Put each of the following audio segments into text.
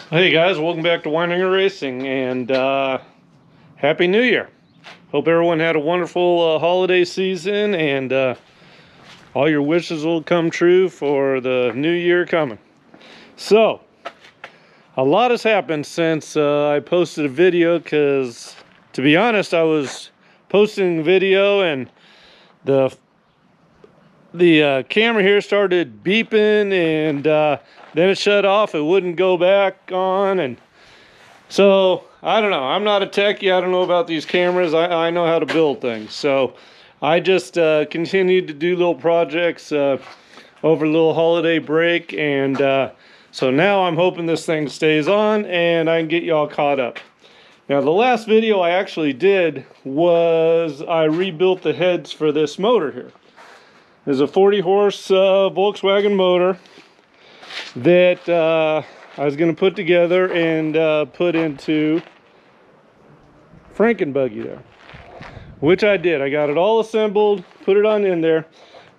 Hey guys, welcome back to Weininger Racing, and Happy New Year. Hope everyone had a wonderful holiday season, and all your wishes will come true for the new year coming. So, a lot has happened since I posted a video, because to be honest, I was posting the video and the camera here started beeping, and then it shut off. It wouldn't go back on, and so I don't know. I'm not a techie. I don't know about these cameras. I know how to build things. So I just continued to do little projects over a little holiday break, and so now I'm hoping this thing stays on and I can get y'all caught up. Now, the last video I actually did was I rebuilt the heads for this motor here. There's a 40 horse Volkswagen motor that I was going to put together and put into Frankenbuggy there, which I did. I got it all assembled, put it on in there,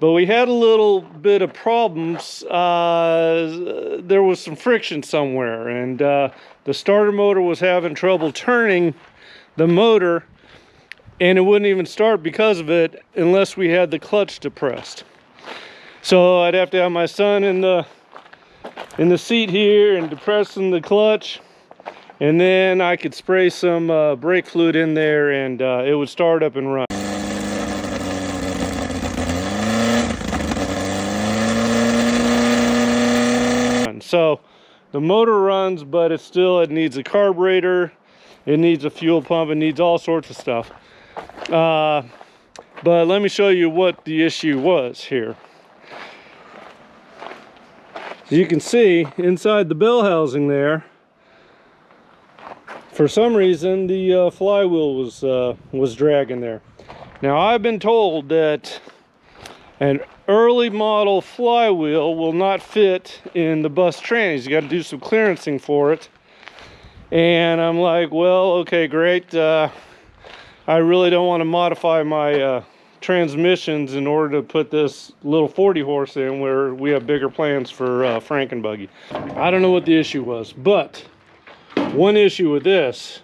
but we had a little bit of problems. There was some friction somewhere, and the starter motor was having trouble turning the motor, and it wouldn't even start because of it unless we had the clutch depressed. So I'd have to have my son in the seat here and depressing the clutch, and then I could spray some brake fluid in there, and it would start up and run. So the motor runs, but it needs a carburetor, it needs a fuel pump, it needs all sorts of stuff. But let me show you what the issue was here. As you can see, inside the bell housing there, for some reason the flywheel was dragging there. Now, I've been told that an early model flywheel will not fit in the bus trannies. You got to do some clearancing for it. And I'm like, well, okay, great. I really don't want to modify my transmissions in order to put this little 40 horse in where we have bigger plans for Frankenbuggy. I don't know what the issue was, but one issue with this,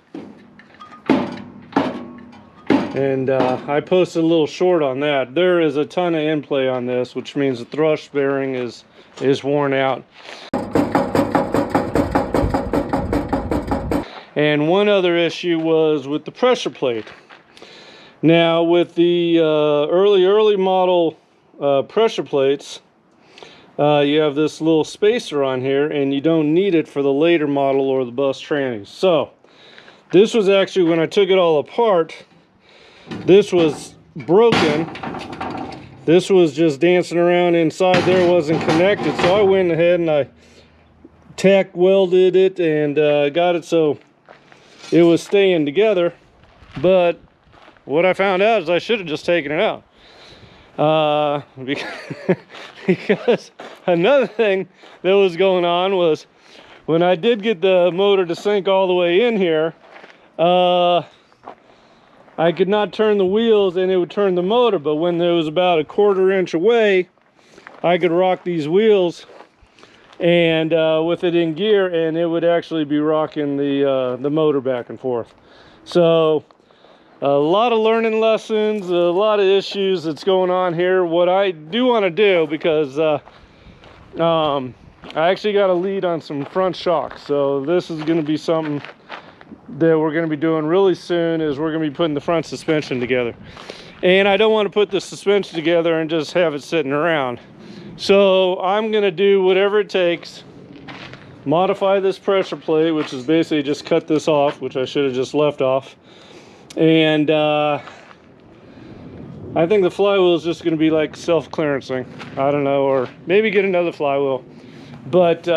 and I posted a little short on that, there is a ton of in play on this, which means the thrust bearing is worn out. And one other issue was with the pressure plate. Now, with the early model pressure plates, you have this little spacer on here, and you don't need it for the later model or the bus trannies. So this was actually, when I took it all apart, this was broken. This was just dancing around inside there, wasn't connected. So I went ahead and I tack welded it and got it so it was staying together. But what I found out is I should have just taken it out. Because another thing that was going on was when I did get the motor to sink all the way in here, I could not turn the wheels and it would turn the motor, but when it was about a 1/4 inch away, I could rock these wheels and with it in gear, and it would actually be rocking the motor back and forth. So a lot of learning lessons, a lot of issues that's going on here. What I do want to do, because I actually got a lead on some front shocks, so this is going to be something that we're going to be doing really soon, is we're going to be putting the front suspension together. And I don't want to put the suspension together and just have it sitting around. So I'm going to do whatever it takes, modify this pressure plate, which is basically just cut this off, which I should have just left off. And I think the flywheel is just going to be like self-clearancing. I don't know, or maybe get another flywheel. But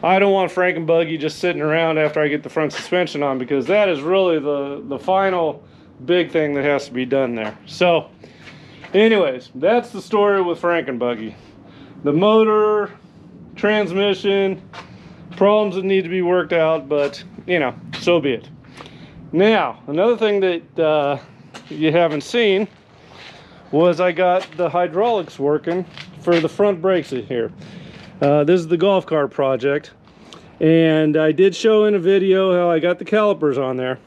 I don't want Frankenbuggy just sitting around after I get the front suspension on, because that is really the final big thing that has to be done there. So anyways, that's the story with Frankenbuggy. The motor, transmission, problems that need to be worked out, but you know, so be it. Now, another thing that you haven't seen was I got the hydraulics working for the front brakes in here. This is the golf cart project, And I did show in a video how I got the calipers on there,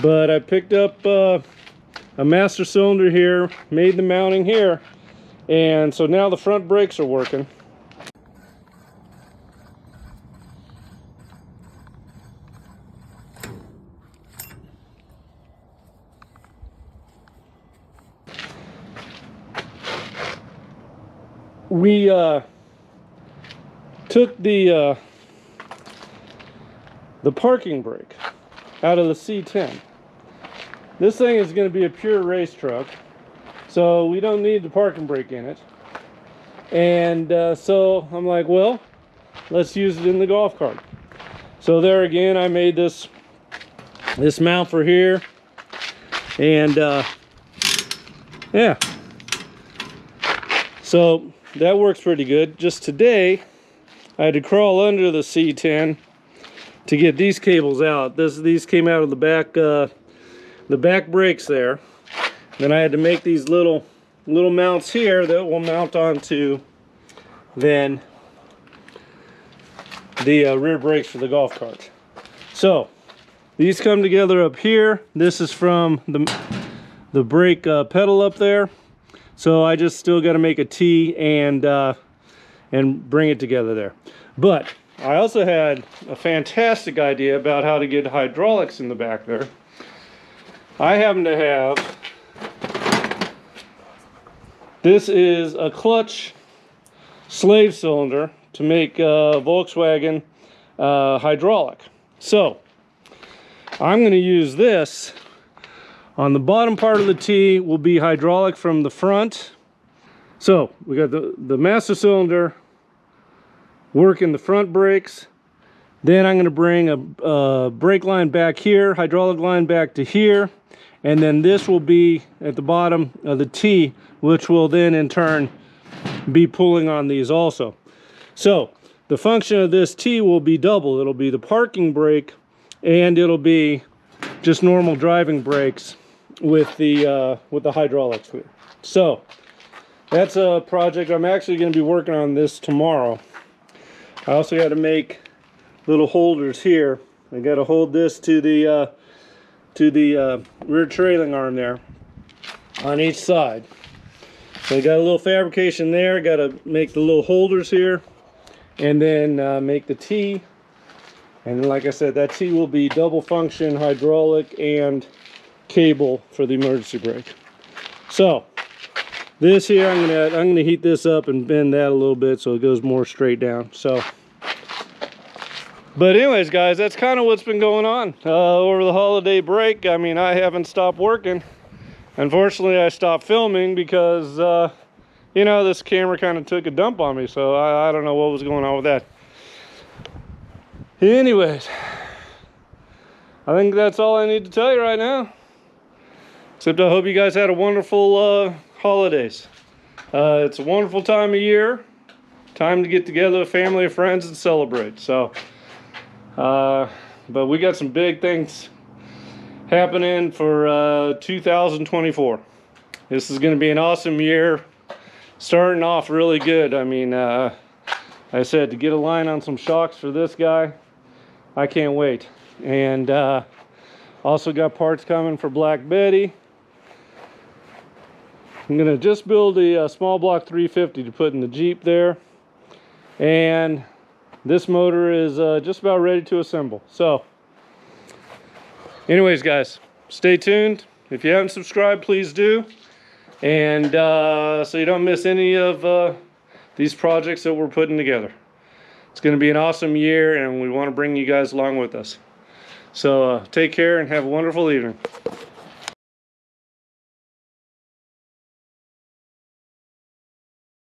but I picked up a master cylinder here, made the mounting here, and so now the front brakes are working. We took the parking brake out of the C10. This thing is going to be a pure race truck, so we don't need the parking brake in it. And so I'm like, well, let's use it in the golf cart. So there again, I made this mount for here, and yeah, so that works pretty good. Just today, I had to crawl under the C10 to get these cables out. These came out of the back brakes there. Then I had to make these little mounts here that will mount onto then the rear brakes for the golf cart. So these come together up here. This is from the brake pedal up there. So I just still got to make a T and bring it together there. But I also had a fantastic idea about how to get hydraulics in the back there. I happen to have, this is a clutch slave cylinder to make Volkswagen hydraulic. So I'm going to use this. On the bottom part of the T will be hydraulic from the front. So we got the master cylinder working the front brakes. Then I'm going to bring a brake line back here, hydraulic line back to here, and then this will be at the bottom of the T, which will then in turn be pulling on these also. So the function of this T will be double. It'll be the parking brake, and it'll be just normal driving brakes with the hydraulics. So that's a project. I'm actually going to be working on this tomorrow. I also got to make little holders here. I got to hold this to the rear trailing arm there on each side. So I got a little fabrication there. Got to make the little holders here, and then make the T. And like I said, that T will be double function hydraulic and cable for the emergency brake. So this here, I'm gonna heat this up and bend that a little bit so it goes more straight down. So, but anyways, guys, that's kind of what's been going on over the holiday break. I mean, I haven't stopped working. Unfortunately, I stopped filming because you know, this camera kind of took a dump on me, so I don't know what was going on with that. Anyways, I think that's all I need to tell you right now. Except I hope you guys had a wonderful holidays. It's a wonderful time of year. Time to get together with family and friends and celebrate. So, but we got some big things happening for 2024. This is going to be an awesome year. Starting off really good. I mean, I said to get a line on some shocks for this guy. I can't wait. And also got parts coming for Black Betty. I'm going to just build a small block 350 to put in the Jeep there. And this motor is just about ready to assemble. So, anyways, guys, stay tuned. If you haven't subscribed, please do. And so you don't miss any of these projects that we're putting together. It's going to be an awesome year, and we want to bring you guys along with us. So take care and have a wonderful evening.